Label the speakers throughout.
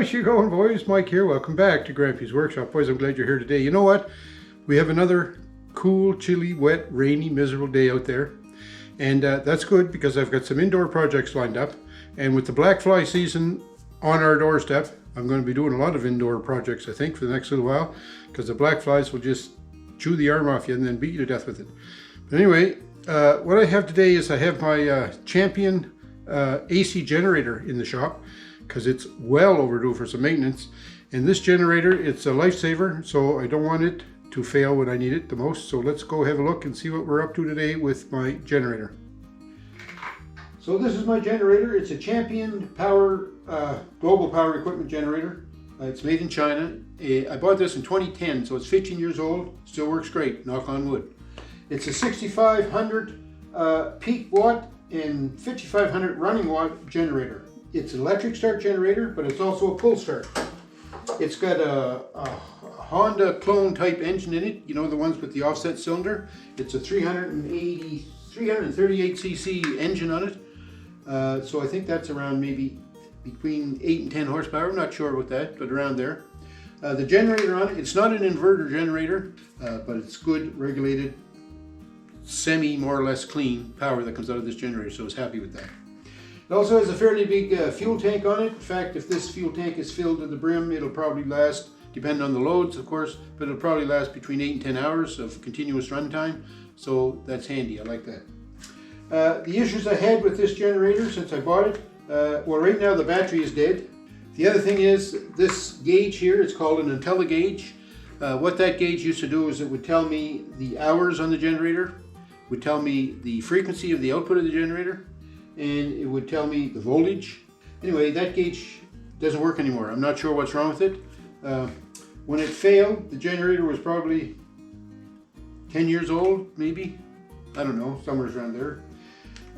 Speaker 1: How's you going, boys? Mike here. Welcome back to Grampie's Workshop. Boys, I'm glad you're here today. You know what? We have another cool, chilly, wet, rainy, miserable day out there. And that's good because I've got some indoor projects lined up. And with the black fly season on our doorstep, I'm going to be doing a lot of indoor projects, I think, for the next little while. Because the black flies will just chew the arm off you and then beat you to death with it. But anyway, what I have today is I have my Champion AC generator in the shop, because it's well overdue for some maintenance. And this generator, it's a lifesaver, so I don't want it to fail when I need it the most. So let's go have a look and see what we're up to today with my generator. So this is my generator. It's a Champion Power Global Power Equipment generator. It's made in China. I bought this in 2010, so it's 15 years old. Still works great, knock on wood. It's a 6500 peak watt and 5500 running watt generator. It's an electric start generator, but it's also a pull start. It's got a Honda clone type engine in it, you know, the ones with the offset cylinder. It's a 338cc engine on it. So I think that's around maybe between 8 and 10 horsepower. I'm not sure about that, but around there. The generator on it, it's not an inverter generator, but it's good, regulated, semi, more or less clean power that comes out of this generator, so I was happy with that. It also has a fairly big fuel tank on it. In fact, if this fuel tank is filled to the brim, it'll probably last, depending on the loads, of course, but it'll probably last between 8 and 10 hours of continuous runtime. So that's handy, I like that. The issues I had with this generator since I bought it, well, right now the battery is dead. The other thing is this gauge here, it's called an IntelliGauge. What that gauge used to do is it would tell me the hours on the generator, would tell me the frequency of the output of the generator, and it would tell me the voltage. Anyway, that gauge doesn't work anymore. I'm not sure what's wrong with it. When it failed, the generator was probably 10 years old, maybe. I don't know, somewhere around there.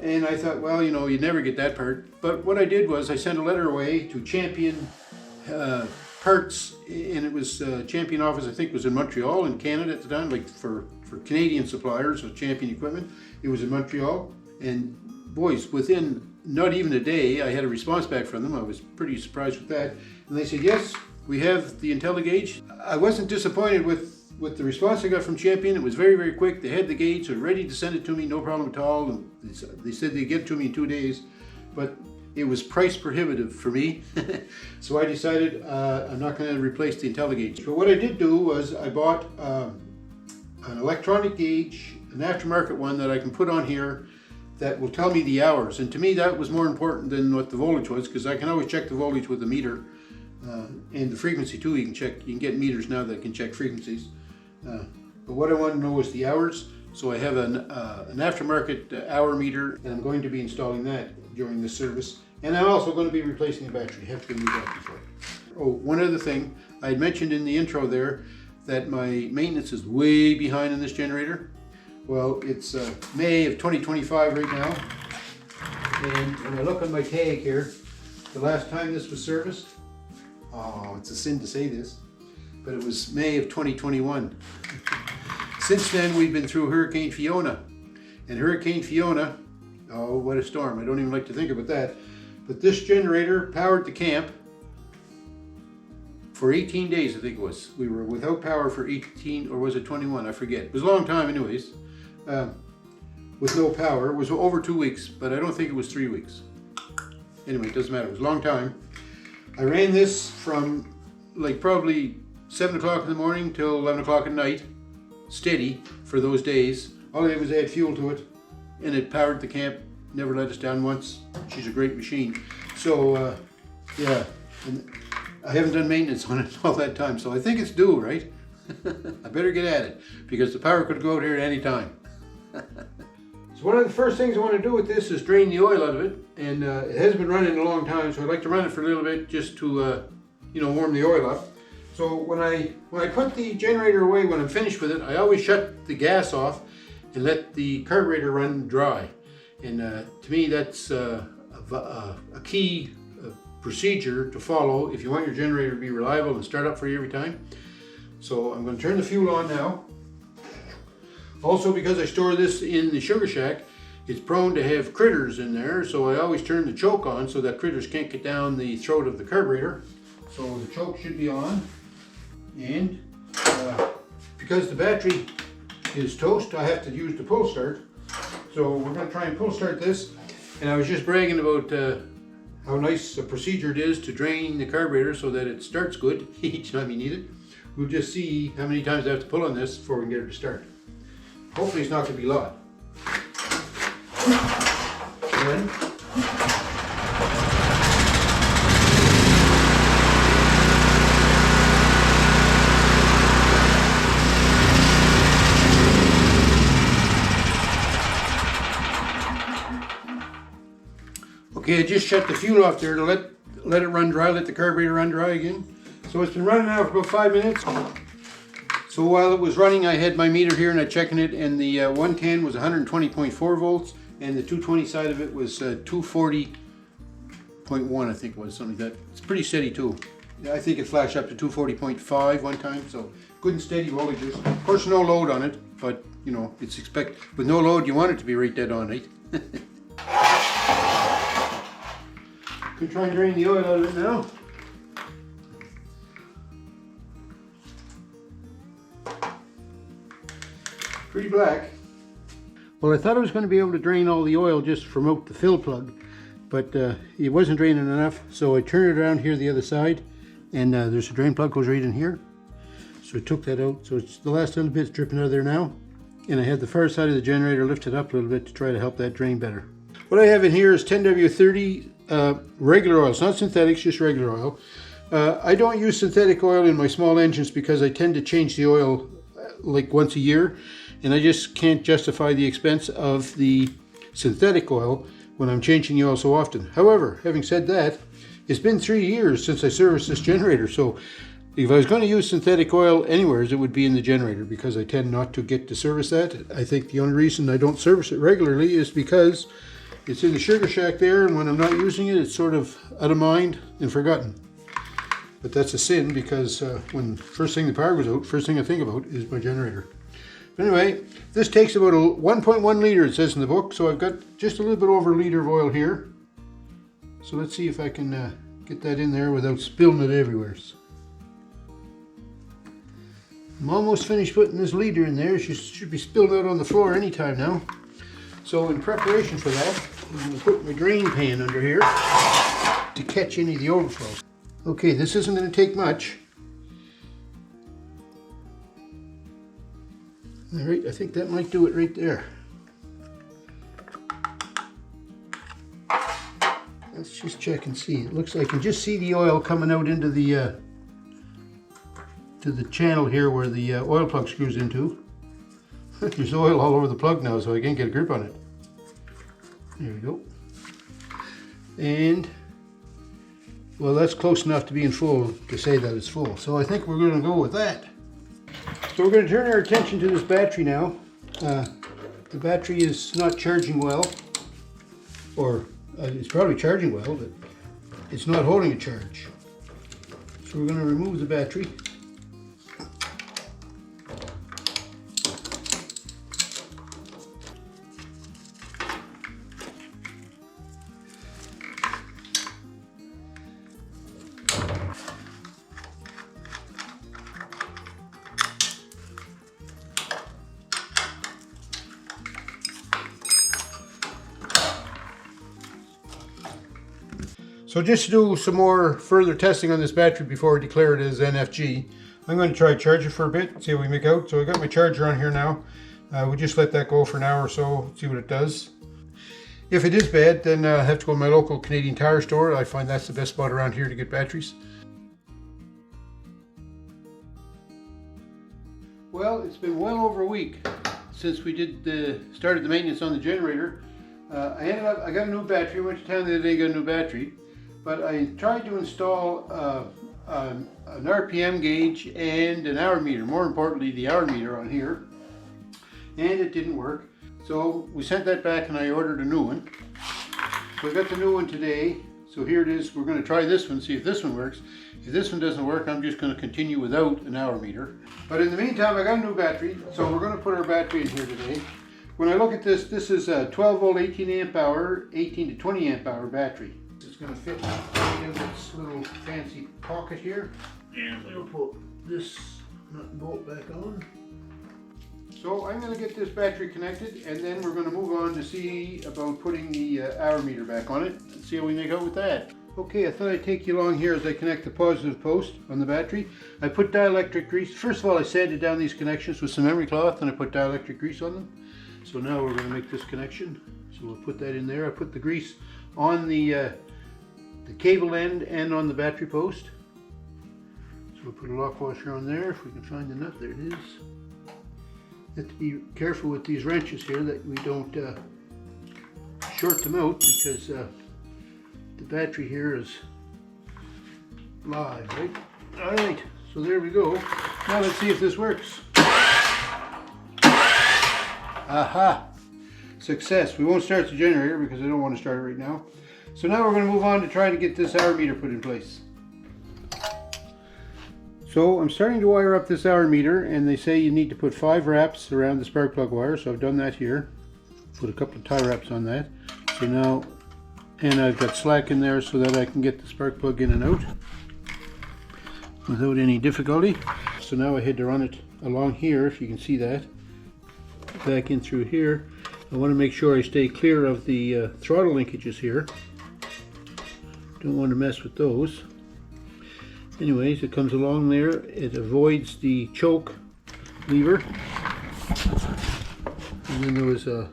Speaker 1: And I thought, well, you know, you'd never get that part. But what I did was I sent a letter away to Champion Parts, and it was Champion office, I think, was in Montreal in Canada at the time, like for Canadian suppliers of Champion equipment. It was in Montreal, and boys, within not even a day, I had a response back from them. I was pretty surprised with that. And they said, yes, we have the IntelliGauge. I wasn't disappointed with the response I got from Champion. It was very, very quick. They had the gauge, they were ready to send it to me, no problem at all. And they said they'd get it to me in 2 days, but it was price prohibitive for me. So I decided I'm not going to replace the IntelliGauge. But what I did do was I bought an electronic gauge, an aftermarket one that I can put on here that will tell me the hours. And to me, that was more important than what the voltage was, because I can always check the voltage with a meter, and the frequency too. You can get meters now that can check frequencies. But what I want to know is the hours. So I have an aftermarket hour meter, and I'm going to be installing that during this service. And I'm also going to be replacing the battery. I have to get a new battery for it. Oh, one other thing. I had mentioned in the intro there that my maintenance is way behind in this generator. Well, it's May of 2025 right now, and when I look on my tag here, the last time this was serviced, oh, it's a sin to say this, but it was May of 2021. Since then, we've been through Hurricane Fiona, and Hurricane Fiona, oh, what a storm. I don't even like to think about that. But this generator powered the camp for 18 days, I think it was. We were without power for 18, or was it 21? I forget. It was a long time anyways. With no power. It was over 2 weeks, but I don't think it was 3 weeks. Anyway, it doesn't matter. It was a long time. I ran this from like probably 7 o'clock in the morning till 11 o'clock at night, steady for those days. All I did was add fuel to it, and it powered the camp, never let us down once. She's a great machine. So, yeah, and I haven't done maintenance on it all that time, so I think it's due, right? I better get at it, because the power could go out here at any time. So one of the first things I want to do with this is drain the oil out of it, and it has been running a long time, so I'd like to run it for a little bit just to you know, warm the oil up. So when I put the generator away, when I'm finished with it, I always shut the gas off and let the carburetor run dry. And to me, that's a key procedure to follow if you want your generator to be reliable and start up for you every time. So I'm going to turn the fuel on now. Also, because I store this in the sugar shack, it's prone to have critters in there, so I always turn the choke on so that critters can't get down the throat of the carburetor. So the choke should be on, and because the battery is toast, I have to use the pull start. So we're going to try and pull start this. And I was just bragging about how nice a procedure it is to drain the carburetor so that it starts good each time you need it. We'll just see how many times I have to pull on this before we can get it to start. Hopefully it's not going to be a lot. Then, okay, I just shut the fuel off there to let it run dry, let the carburetor run dry again. So it's been running now for about 5 minutes. So while it was running, I had my meter here and I'm checking it, and the 110 was 120.4 volts, and the 220 side of it was 240.1, I think it was, something like that. It's pretty steady too. I think it flashed up to 240.5 one time, so good and steady voltages. Of course, no load on it, but you know, it's with no load, you want it to be right dead on, right? Gonna try and drain the oil out of it now. Pretty black. Well, I thought I was going to be able to drain all the oil just from out the fill plug, but it wasn't draining enough, so I turned it around here the other side, and there's a drain plug goes right in here. So I took that out, so it's the last little bit's dripping out of there now, and I had the far side of the generator lifted up a little bit to try to help that drain better. What I have in here is 10W30 regular oil. It's not synthetics, just regular oil. I don't use synthetic oil in my small engines because I tend to change the oil like once a year, and I just can't justify the expense of the synthetic oil when I'm changing the oil so often. However, having said that, it's been 3 years since I serviced this generator, so if I was going to use synthetic oil anywhere, it would be in the generator, because I tend not to get to service that. I think the only reason I don't service it regularly is because it's in the sugar shack there, and when I'm not using it, it's sort of out of mind and forgotten. But that's a sin, because when first thing the power goes out, first thing I think about is my generator. But anyway, this takes about 1.1 liter, it says in the book, so I've got just a little bit over a liter of oil here. So let's see if I can get that in there without spilling it everywhere. I'm almost finished putting this liter in there. She should be spilled out on the floor anytime now. So in preparation for that, I'm going to put my drain pan under here to catch any of the overflow. Okay, this isn't going to take much. All right, I think that might do it right there. Let's just check and see. It looks like I can just see the oil coming out into the to the channel here where the oil plug screws into. There's oil all over the plug now, so I can't get a grip on it. There we go. And well, that's close enough to being full to say that it's full. So I think we're going to go with that. So we're going to turn our attention to this battery now. The battery is not charging well, or it's probably charging well, but it's not holding a charge. So we're going to remove the battery. So just to do some more further testing on this battery before we declare it as NFG, I'm going to try to charge it for a bit, see how we make out. So I got my charger on here now. We just let that go for an hour or so, see what it does. If it is bad, then I have to go to my local Canadian Tire store. I find that's the best spot around here to get batteries. Well, it's been well over a week since we started the maintenance on the generator. I got a new battery. Went to town the other day, got a new battery. But I tried to install an RPM gauge and an hour meter, more importantly the hour meter on here, and it didn't work. So we sent that back and I ordered a new one. So I got the new one today, so here it is. We're going to try this one, see if this one works. If this one doesn't work, I'm just going to continue without an hour meter. But in the meantime, I got a new battery, so we're going to put our battery in here today. When I look at this, this is a 12 volt 18 amp hour, 18 to 20 amp hour battery. It's going to fit right in this little fancy pocket here. And we'll put this nut and bolt back on. So I'm going to get this battery connected, and then we're going to move on to see about putting the hour meter back on it and see how we make out with that. Okay, I thought I'd take you along here as I connect the positive post on the battery. I put dielectric grease. First of all, I sanded down these connections with some emery cloth, and I put dielectric grease on them. So now we're going to make this connection. So we'll put that in there. I put the grease on the cable end and on the battery post. So we'll put a lock washer on there if we can find the nut. There it is. Have to be careful with these wrenches here that we don't short them out, because the battery here is live, right? Alright, so there we go. Now let's see if this works. Aha! Success. We won't start the generator because I don't want to start it right now. So now we're going to move on to try to get this hour meter put in place. So I'm starting to wire up this hour meter, and they say you need to put 5 wraps around the spark plug wire, so I've done that here. Put a couple of tie wraps on that. So now, and I've got slack in there so that I can get the spark plug in and out without any difficulty. So now I had to run it along here, if you can see that, back in through here. I want to make sure I stay clear of the throttle linkages here. Don't want to mess with those. Anyways, it comes along there, it avoids the choke lever, and then there was a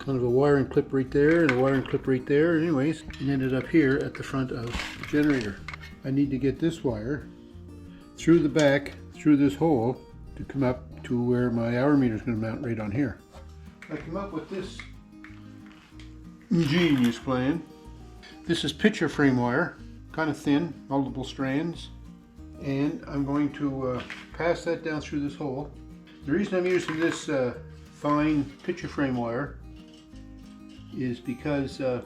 Speaker 1: kind of a wiring clip right there and a wiring clip right there. Anyways, it ended up here at the front of the generator. I need to get this wire through the back, through this hole, to come up to where my hour meter is going to mount right on here. I come up with this ingenious plan. This is picture frame wire. Kind of thin, multiple strands, and I'm going to pass that down through this hole. The reason I'm using this fine picture frame wire is because the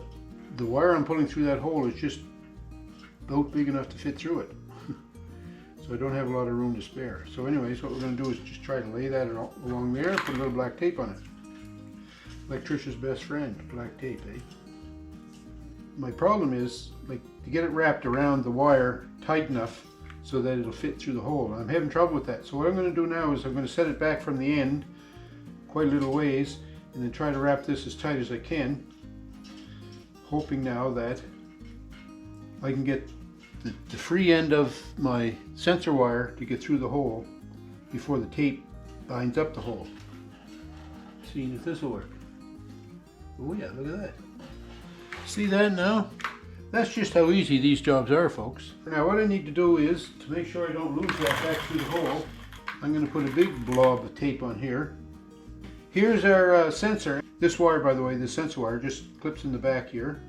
Speaker 1: wire I'm pulling through that hole is just about big enough to fit through it. So I don't have a lot of room to spare. So anyways, what we're going to do is just try to lay that along there and put a little black tape on it. Electrician's best friend, black tape, eh? My problem is, like, to get it wrapped around the wire tight enough so that it'll fit through the hole. I'm having trouble with that. So what I'm going to do now is I'm going to set it back from the end quite a little ways, and then try to wrap this as tight as I can, hoping now that I can get the free end of my sensor wire to get through the hole before the tape binds up the hole. Seeing if this will work. Oh yeah, look at that. See that now? That's just how easy these jobs are, folks. Now what I need to do is, to make sure I don't lose that back through the hole, I'm going to put a big blob of tape on here. Here's our sensor. This wire, by the way, this sensor wire, just clips in the back here.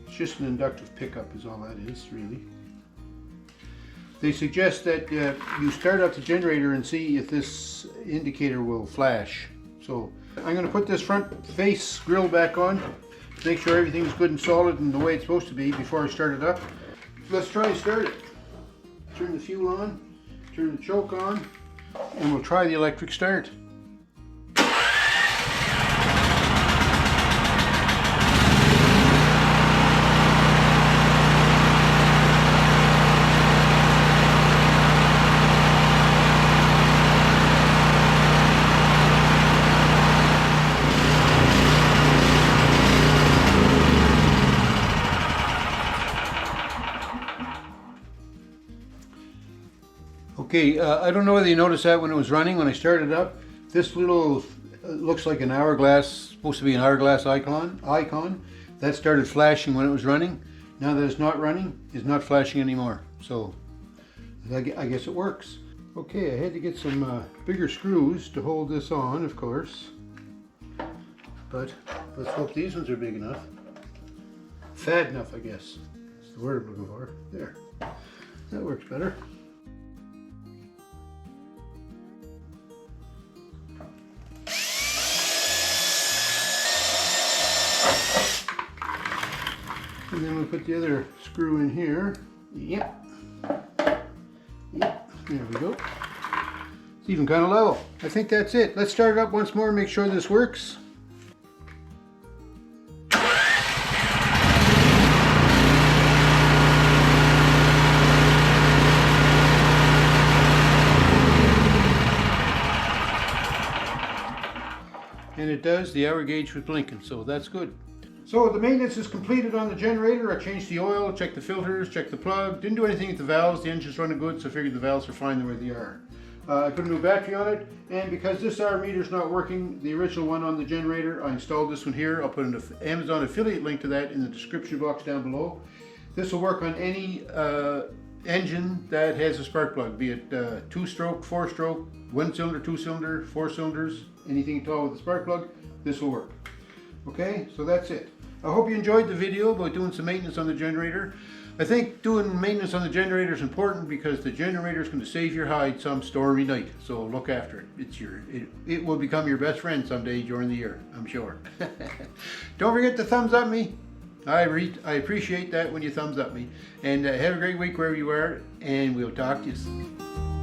Speaker 1: It's just an inductive pickup is all that is, really. They suggest that you start up the generator and see if this indicator will flash. So I'm going to put this front face grill back on. Make sure everything's good and solid and the way it's supposed to be before I start it up. Let's try and start it. Turn the fuel on, turn the choke on, and we'll try the electric start. Okay, I don't know whether you noticed that when it was running, when I started up. This little, looks like an hourglass, supposed to be an hourglass icon. That started flashing when it was running. Now that it's not running, it's not flashing anymore. So, I guess it works. Okay, I had to get some bigger screws to hold this on, of course. But let's hope these ones are big enough. Fat enough, I guess. That's the word I'm looking for. There. That works better. And then we put the other screw in here. Yep. Yep. There we go. It's even kind of level. I think that's it. Let's start it up once more and make sure this works. And it does, the hour gauge was blinking, so that's good. So the maintenance is completed on the generator. I changed the oil, checked the filters, checked the plug. Didn't do anything with the valves. The engine's running good, so I figured the valves are fine the way they are. I put a new battery on it, and because this hour meter's not working, the original one on the generator, I installed this one here. I'll put an Amazon affiliate link to that in the description box down below. This will work on any engine that has a spark plug, be it 2-stroke, 4-stroke, 1-cylinder, 2-cylinder, 4 cylinders, anything at all with a spark plug, this will work. Okay, so that's it. I hope you enjoyed the video about doing some maintenance on the generator. I think doing maintenance on the generator is important because the generator is going to save your hide some stormy night. So look after it. It will become your best friend someday during the year, I'm sure. Don't forget to thumbs up me. I appreciate that when you thumbs up me. And have a great week wherever you are, and we'll talk to you soon.